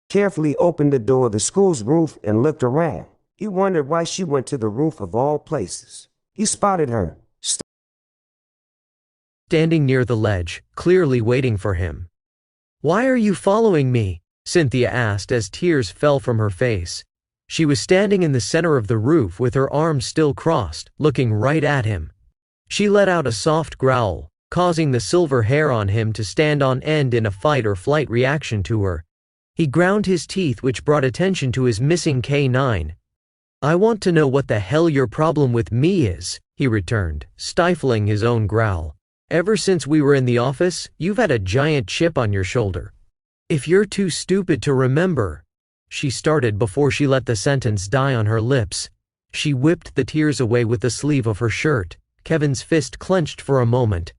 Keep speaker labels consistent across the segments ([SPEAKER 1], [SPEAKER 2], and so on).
[SPEAKER 1] carefully opened the door of the school's roof and looked around. He wondered why she went to the roof of all places. He spotted her
[SPEAKER 2] standing near the ledge, clearly waiting for him. "Why are you following me?" Cynthia asked as tears fell from her face. She was standing in the center of the roof with her arms still crossed, looking right at him. She let out a soft growl, causing the silver hair on him to stand on end in a fight or flight reaction to her. He ground his teeth, which brought attention to his missing canine. "I want to know what the hell your problem with me is," he returned, stifling his own growl. "Ever since we were in the office, you've had a giant chip on your shoulder. If you're too stupid to remember," she started before she let the sentence die on her lips. She whipped the tears away with the sleeve of her shirt. Kevin's fist clenched for a moment.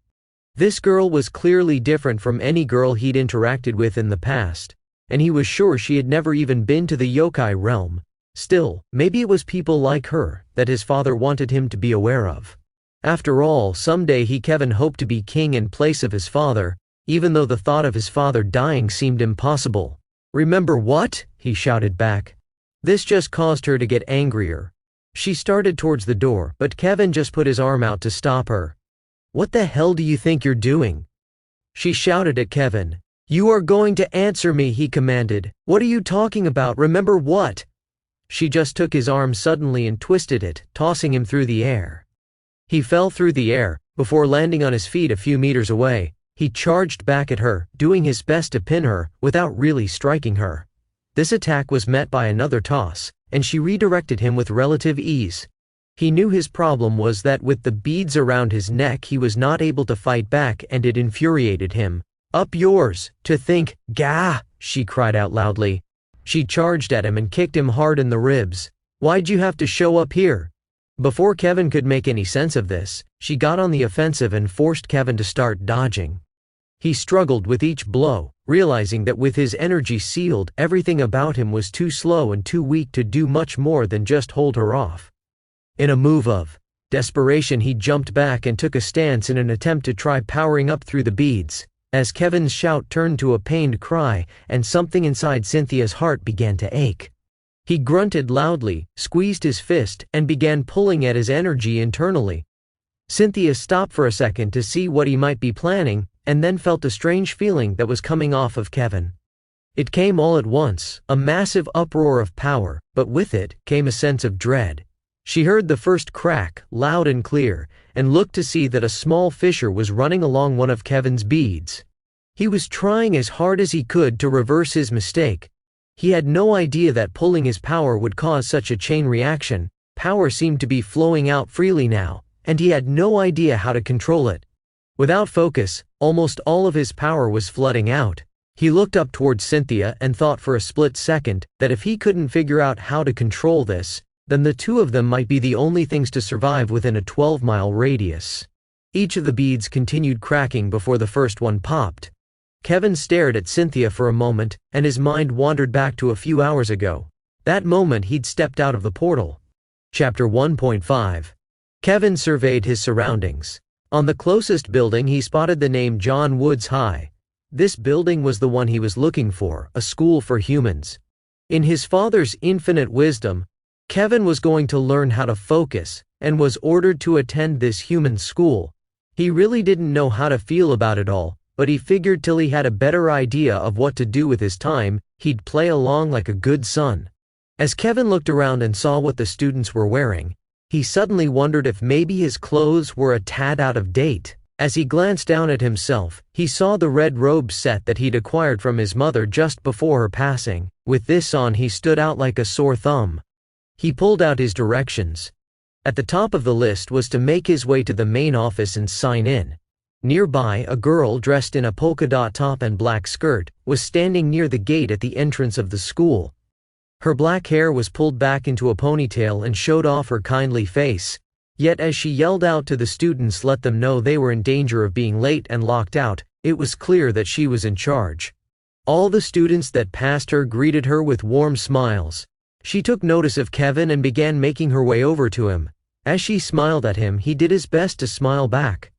[SPEAKER 2] This girl was clearly different from any girl he'd interacted with in the past, and he was sure she had never even been to the yokai realm. Still, maybe it was people like her that his father wanted him to be aware of. After all, someday Kevin hoped to be king in place of his father, even though the thought of his father dying seemed impossible. "Remember what?" he shouted back. This just caused her to get angrier. She started towards the door, but Kevin just put his arm out to stop her. "What the hell do you think you're doing?" she shouted at Kevin. "You are going to answer me," he commanded. "What are you talking about? Remember what?" She just took his arm suddenly and twisted it, tossing him through the air. He fell through the air. Before landing on his feet a few meters away, he charged back at her, doing his best to pin her, without really striking her. This attack was met by another toss, and she redirected him with relative ease. He knew his problem was that with the beads around his neck he was not able to fight back, and it infuriated him. "Up yours, to think, gah!" she cried out loudly. She charged at him and kicked him hard in the ribs. "Why'd you have to show up here?" Before Kevin could make any sense of this, she got on the offensive and forced Kevin to start dodging. He struggled with each blow, realizing that with his energy sealed, everything about him was too slow and too weak to do much more than just hold her off. In a move of desperation, he jumped back and took a stance in an attempt to try powering up through the beads, as Kevin's shout turned to a pained cry, and something inside Cynthia's heart began to ache. He grunted loudly, squeezed his fist, and began pulling at his energy internally. Cynthia stopped for a second to see what he might be planning, and then felt a strange feeling that was coming off of Kevin. It came all at once, a massive uproar of power, but with it came a sense of dread. She heard the first crack, loud and clear, and looked to see that a small fissure was running along one of Kevin's beads. He was trying as hard as he could to reverse his mistake. He had no idea that pulling his power would cause such a chain reaction. Power seemed to be flowing out freely now, and he had no idea how to control it. Without focus, almost all of his power was flooding out. He looked up towards Cynthia and thought for a split second that if he couldn't figure out how to control this, then the two of them might be the only things to survive within a 12-mile radius. Each of the beads continued cracking before the first one popped. Kevin stared at Cynthia for a moment, and his mind wandered back to a few hours ago. That moment he'd stepped out of the portal. Chapter 1.5. Kevin surveyed his surroundings. On the closest building he spotted the name John Woods High. This building was the one he was looking for, a school for humans. In his father's infinite wisdom, Kevin was going to learn how to focus, and was ordered to attend this human school. He really didn't know how to feel about it all, but he figured till he had a better idea of what to do with his time, he'd play along like a good son. As Kevin looked around and saw what the students were wearing, he suddenly wondered if maybe his clothes were a tad out of date. As he glanced down at himself, he saw the red robe set that he'd acquired from his mother just before her passing. With this on, he stood out like a sore thumb. He pulled out his directions. At the top of the list was to make his way to the main office and sign in. Nearby, a girl dressed in a polka dot top and black skirt was standing near the gate at the entrance of the school. Her black hair was pulled back into a ponytail and showed off her kindly face. Yet as she yelled out to the students, let them know they were in danger of being late and locked out, it was clear that she was in charge. All the students that passed her greeted her with warm smiles. She took notice of Kevin and began making her way over to him. As she smiled at him, he did his best to smile back.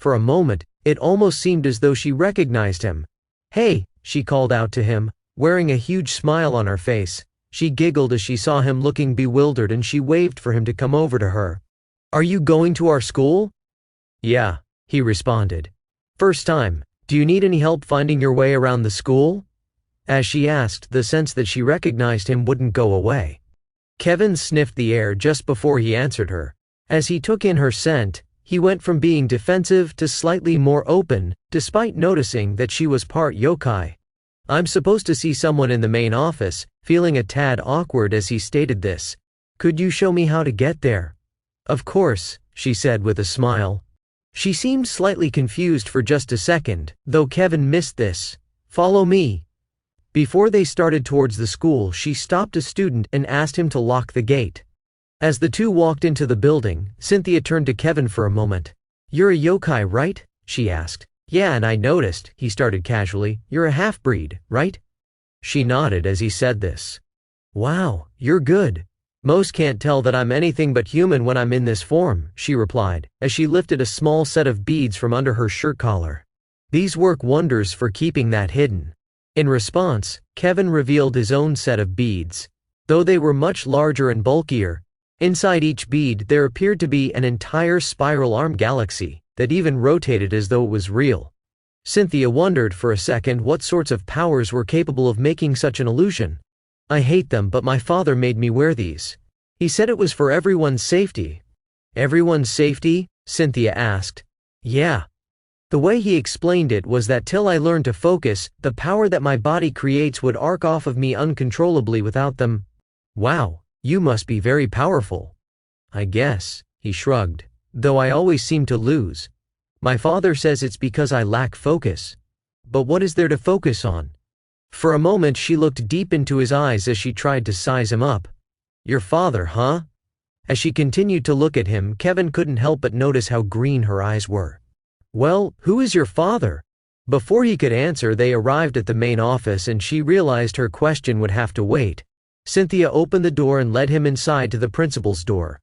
[SPEAKER 2] For a moment, it almost seemed as though she recognized him. "Hey," she called out to him. Wearing a huge smile on her face, she giggled as she saw him looking bewildered and she waved for him to come over to her. "Are you going to our school?" "Yeah," he responded. "First time. Do you need any help finding your way around the school?" As she asked, the sense that she recognized him wouldn't go away. Kevin sniffed the air just before he answered her. As he took in her scent, he went from being defensive to slightly more open, despite noticing that she was part yokai. "I'm supposed to see someone in the main office," feeling a tad awkward as he stated this. "Could you show me how to get there?" "Of course," she said with a smile. She seemed slightly confused for just a second, though Kevin missed this. "Follow me." Before they started towards the school, she stopped a student and asked him to lock the gate. As the two walked into the building, Cynthia turned to Kevin for a moment. "You're a yokai, right?" she asked. "Yeah, and I noticed," he started casually. "You're a half-breed, right?" She nodded as he said this. "Wow, you're good. Most can't tell that I'm anything but human when I'm in this form," she replied, as she lifted a small set of beads from under her shirt collar. "These work wonders for keeping that hidden." In response, Kevin revealed his own set of beads. Though they were much larger and bulkier, inside each bead there appeared to be an entire spiral arm galaxy that even rotated as though it was real. Cynthia wondered for a second what sorts of powers were capable of making such an illusion. "I hate them, but my father made me wear these. He said it was for everyone's safety." "Everyone's safety?" Cynthia asked. "Yeah. The way he explained it was that till I learned to focus, the power that my body creates would arc off of me uncontrollably without them." "Wow, you must be very powerful." "I guess," he shrugged, "though I always seem to lose. My father says it's because I lack focus." "But what is there to focus on?" For a moment she looked deep into his eyes as she tried to size him up. "Your father, huh?" As she continued to look at him, Kevin couldn't help but notice how green her eyes were. "Well, who is your father?" Before he could answer, they arrived at the main office and she realized her question would have to wait. Cynthia opened the door and led him inside to the principal's door.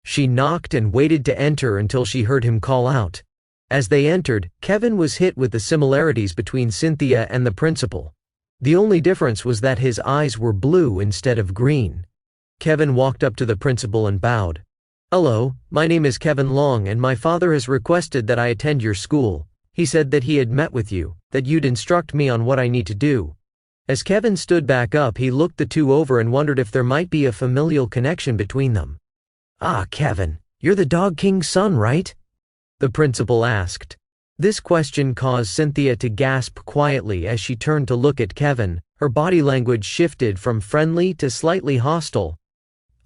[SPEAKER 2] She knocked and waited to enter until she heard him call out. As they entered, Kevin was hit with the similarities between Cynthia and the principal. The only difference was that his eyes were blue instead of green. Kevin walked up to the principal and bowed. "Hello, my name is Kevin Long and my father has requested that I attend your school. He said that he had met with you, that you'd instruct me on what I need to do." As Kevin stood back up, he looked the two over and wondered if there might be a familial connection between them. "Ah, Kevin, you're the Dog King's son, right?" the principal asked. This question caused Cynthia to gasp quietly as she turned to look at Kevin. Her body language shifted from friendly to slightly hostile.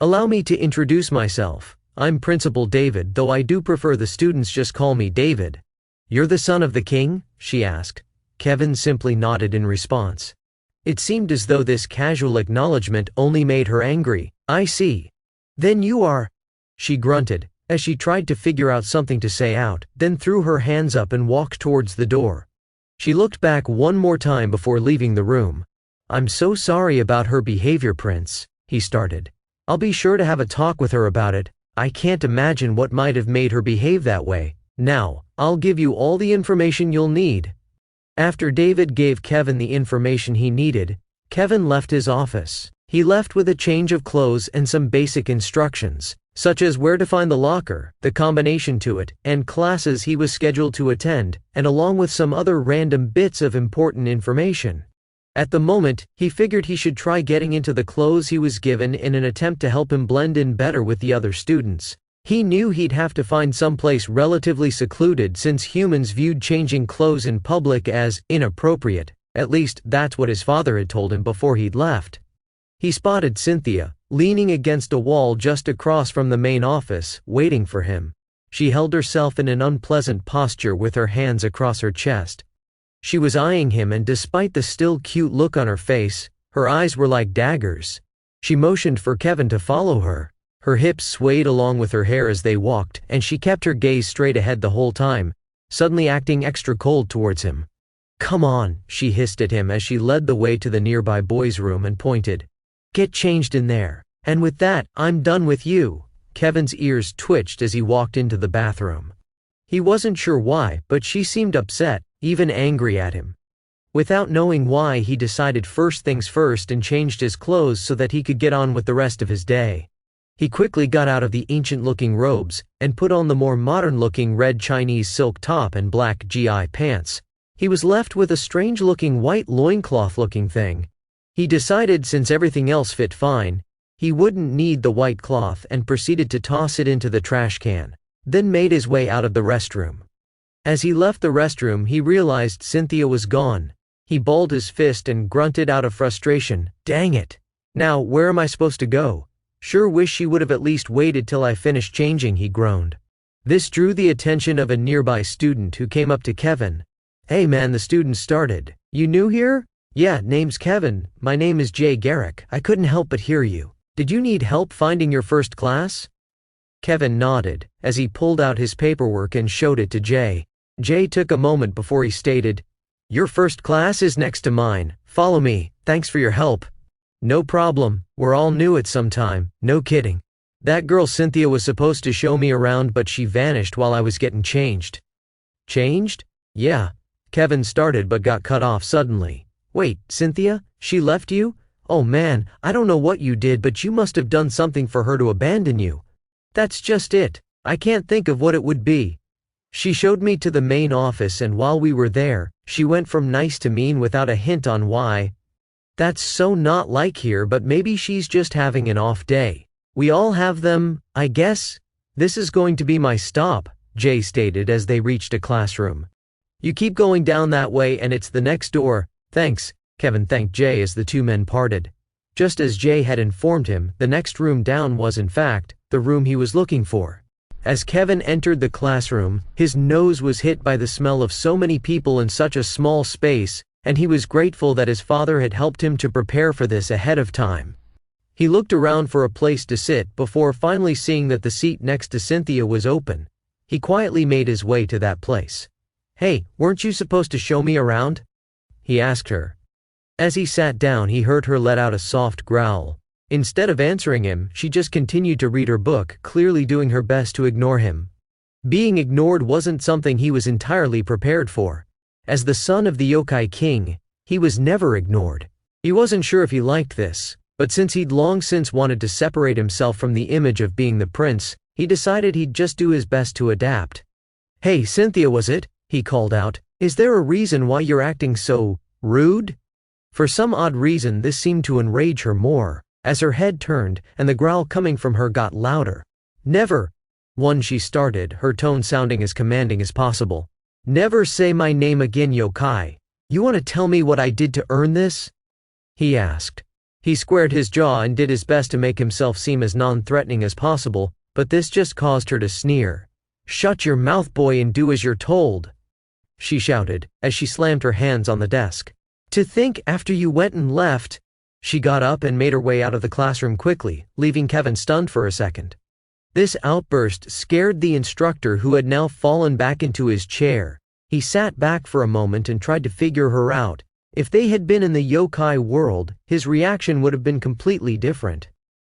[SPEAKER 2] "Allow me to introduce myself. I'm Principal David, though I do prefer the students just call me David." "You're the son of the king?" she asked. Kevin simply nodded in response. It seemed as though this casual acknowledgement only made her angry. "I see. Then you are—" she grunted, as she tried to figure out something to say out, then threw her hands up and walked towards the door. She looked back one more time before leaving the room. "I'm so sorry about her behavior, Prince," he started. "I'll be sure to have a talk with her about it. I can't imagine what might have made her behave that way. Now, I'll give you all the information you'll need." After David gave Kevin the information he needed, Kevin left his office. He left with a change of clothes and some basic instructions, such as where to find the locker, the combination to it, and classes he was scheduled to attend, and along with some other random bits of important information. At the moment, he figured he should try getting into the clothes he was given in an attempt to help him blend in better with the other students. He knew he'd have to find someplace relatively secluded since humans viewed changing clothes in public as inappropriate. At least, that's what his father had told him before he'd left. He spotted Cynthia, leaning against a wall just across from the main office, waiting for him. She held herself in an unpleasant posture with her hands across her chest. She was eyeing him, and despite the still cute look on her face, her eyes were like daggers. She motioned for Kevin to follow her. Her hips swayed along with her hair as they walked, and she kept her gaze straight ahead the whole time, suddenly acting extra cold towards him. "Come on," she hissed at him as she led the way to the nearby boys' room and pointed. "Get changed in there. And with that, I'm done with you." Kevin's ears twitched as he walked into the bathroom. He wasn't sure why, but she seemed upset, even angry at him. Without knowing why, he decided first things first and changed his clothes so that he could get on with the rest of his day. He quickly got out of the ancient-looking robes and put on the more modern-looking red Chinese silk top and black GI pants. He was left with a strange-looking white loincloth-looking thing. He decided since everything else fit fine, he wouldn't need the white cloth and proceeded to toss it into the trash can, then made his way out of the restroom. As he left the restroom, he realized Cynthia was gone. He balled his fist and grunted out of frustration, "Dang it! Now, where am I supposed to go? Sure wish she would have at least waited till I finished changing," he groaned. This drew the attention of a nearby student who came up to Kevin. "Hey man," the student started. "You new here?" "Yeah, name's Kevin. My name is Jay Garrick. I couldn't help but hear you. Did you need help finding your first class?" Kevin nodded, as he pulled out his paperwork and showed it to Jay. Jay took a moment before he stated, "Your first class is next to mine. Follow me. Thanks for your help." "No problem. We're all new at some time. No kidding. That girl Cynthia was supposed to show me around, but she vanished while I was getting changed." "Changed?" "Yeah." Kevin started but got cut off suddenly. "Wait, Cynthia? She left you? Oh man, I don't know what you did, but you must have done something for her to abandon you." "That's just it. I can't think of what it would be. She showed me to the main office, and while we were there, she went from nice to mean without a hint on why. That's so not like here, but maybe she's just having an off day. We all have them, I guess. This is going to be my stop," Jay stated as they reached a classroom. "You keep going down that way and it's the next door. Thanks," Kevin thanked Jay as the two men parted. Just as Jay had informed him, the next room down was in fact the room he was looking for. As Kevin entered the classroom, his nose was hit by the smell of so many people in such a small space, and he was grateful that his father had helped him to prepare for this ahead of time. He looked around for a place to sit before finally seeing that the seat next to Cynthia was open. He quietly made his way to that place. "Hey, weren't you supposed to show me around?" he asked her. As he sat down, he heard her let out a soft growl. Instead of answering him, she just continued to read her book, clearly doing her best to ignore him. Being ignored wasn't something he was entirely prepared for. As the son of the Yokai king, he was never ignored. He wasn't sure if he liked this, but since he'd long since wanted to separate himself from the image of being the prince, he decided he'd just do his best to adapt. "Hey, Cynthia, was it?" he called out. "Is there a reason why you're acting so rude?" For some odd reason, this seemed to enrage her more, as her head turned and the growl coming from her got louder. "Never," she started, her tone sounding as commanding as possible. "Never say my name again, Yokai. You want to tell me what I did to earn this?" he asked. He squared his jaw and did his best to make himself seem as non-threatening as possible, but this just caused her to sneer. "Shut your mouth, boy, and do as you're told," she shouted, as she slammed her hands on the desk. "To think after you went and left." She got up and made her way out of the classroom quickly, leaving Kevin stunned for a second. This outburst scared the instructor, who had now fallen back into his chair. He sat back for a moment and tried to figure her out. If they had been in the yokai world, his reaction would have been completely different.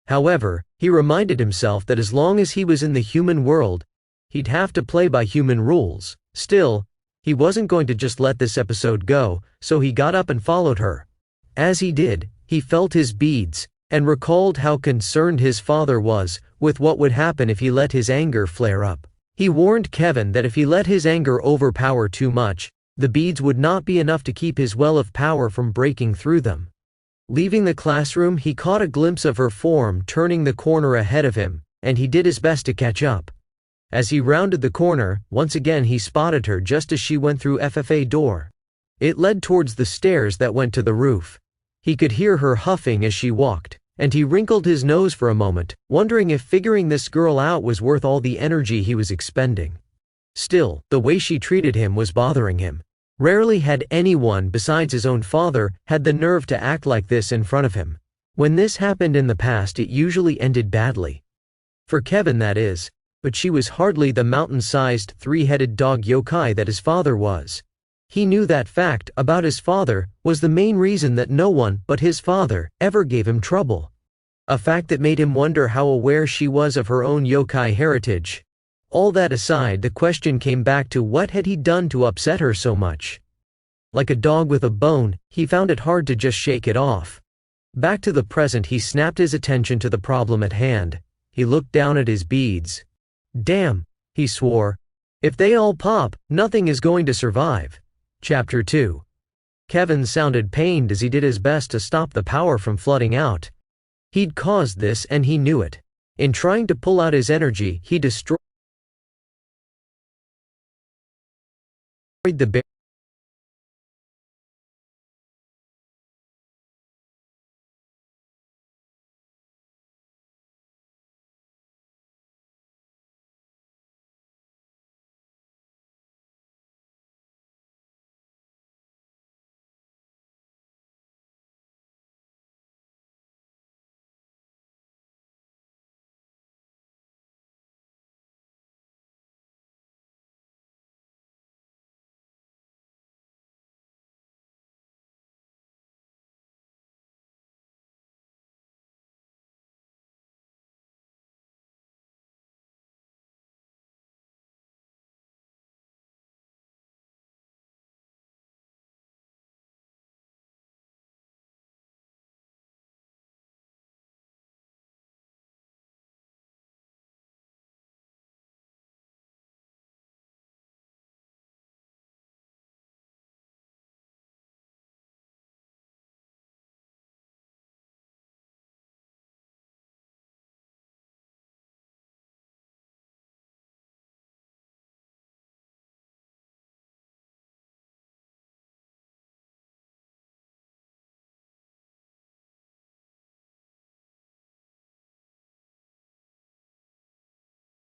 [SPEAKER 2] However, he reminded himself that as long as he was in the human world, he'd have to play by human rules. Still, he wasn't going to just let this episode go, so he got up and followed her. As he did, he felt his beads, and recalled how concerned his father was with what would happen if he let his anger flare up. He warned Kevin that if he let his anger overpower too much, the beads would not be enough to keep his well of power from breaking through them. Leaving the classroom, he caught a glimpse of her form turning the corner ahead of him, and he did his best to catch up. As he rounded the corner, once again he spotted her just as she went through FFA door. It led towards the stairs that went to the roof. He could hear her huffing as she walked, and he wrinkled his nose for a moment, wondering if figuring this girl out was worth all the energy he was expending. Still, the way she treated him was bothering him. Rarely had anyone besides his own father had the nerve to act like this in front of him. When this happened in the past, it usually ended badly. For Kevin, that is, but she was hardly the mountain-sized, three-headed dog yokai that his father was. He knew that fact about his father was the main reason that no one but his father ever gave him trouble. A fact that made him wonder how aware she was of her own yokai heritage. All that aside, the question came back to what had he done to upset her so much? Like a dog with a bone, he found it hard to just shake it off. Back to the present, he snapped his attention to the problem at hand. He looked down at his beads. Damn, he swore. If they all pop, nothing is going to survive. Chapter 2. Kevin sounded pained as he did his best to stop the power from flooding out. He'd caused this and he knew it. In trying to pull out his energy, he destroyed the